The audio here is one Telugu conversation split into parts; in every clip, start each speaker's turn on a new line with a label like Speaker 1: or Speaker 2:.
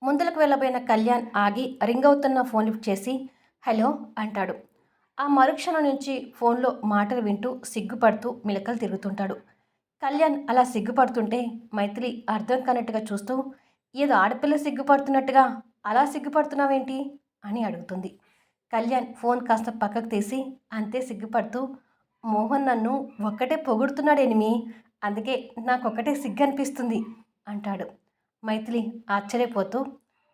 Speaker 1: ముందలకు వెళ్ళబోయిన కళ్యాణ్ ఆగి రింగ్ అవుతున్న ఫోన్ లిఫ్ట్ చేసి హలో అంటాడు. ఆ మరుక్షణం నుంచి ఫోన్లో మాటలు వింటూ సిగ్గుపడుతూ మిలకలు తిరుగుతుంటాడు. కళ్యాణ్ అలా సిగ్గుపడుతుంటే మైథిలి అర్థం కానట్టుగా చూస్తూ ఏదో ఆడపిల్ల సిగ్గుపడుతున్నట్టుగా అలా సిగ్గుపడుతున్నావేంటి అని అడుగుతుంది. కళ్యాణ్ ఫోన్ కాస్త పక్కకు తీసి అంతే సిగ్గుపడుతూ మోహన్ నన్ను ఒక్కటే పొగుడుతున్నాడేనిమి, అందుకే నాకొక్కటే సిగ్గు అనిపిస్తుంది అంటాడు. మైథిలి ఆశ్చర్యపోతూ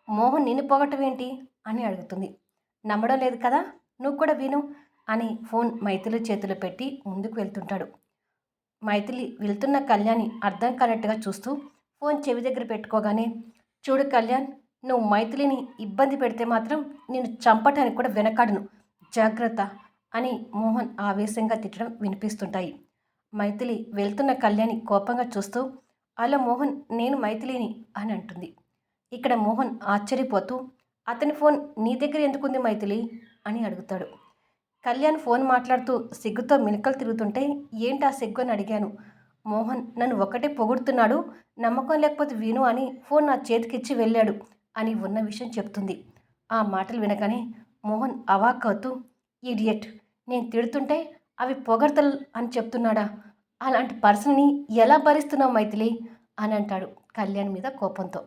Speaker 1: మోహన్ నిన్ను పొగటమేంటి అని అడుగుతుంది. నమ్మడం లేదు కదా, నువ్వు కూడా విను అని ఫోన్ మైథిలి చేతిలో పెట్టి ముందుకు వెళ్తుంటాడు. మైథిలి వెళ్తున్న కళ్యాణ్ని అర్థం కానట్టుగా చూస్తూ ఫోన్ చెవి దగ్గర పెట్టుకోగానే చూడు కళ్యాణ్, నువ్వు మైథిలిని ఇబ్బంది పెడితే మాత్రం నేను చంపటానికి కూడా వెనకాడను, జాగ్రత్త అని మోహన్ ఆవేశంగా తిట్టడం వినిపిస్తుంటాయి. మైథిలి వెళ్తున్న కళ్యాణి కోపంగా చూస్తూ అలా మోహన్ నేను మైథిలిని అని అంటుంది. ఇక్కడ మోహన్ ఆశ్చర్యపోతూ అతని ఫోన్ నీ దగ్గర ఎందుకుంది మైథిలి అని అడుగుతాడు. కళ్యాణ్ ఫోన్ మాట్లాడుతూ సిగ్గుతో మినకలు తిరుగుతుంటే ఏంటా సిగ్గు అని అడిగాను. మోహన్ నన్ను ఒకటే పొగుడుతున్నాడు, నమ్మకం లేకపోతే విను అని ఫోన్ నా చేతికిచ్చి వెళ్ళాడు అని ఉన్న విషయం చెప్తుంది. ఆ మాటలు వినగానే మోహన్ అవాక్కవుతూ ఇడియట్, నేను తిడుతుంటే అవి పొగడ్తలు అని చెప్తున్నాడా, అలాంటి పర్సన్ని ఎలా భరిస్తున్నావు మైథిలి అని అంటాడు కళ్యాణ్ మీద కోపంతో.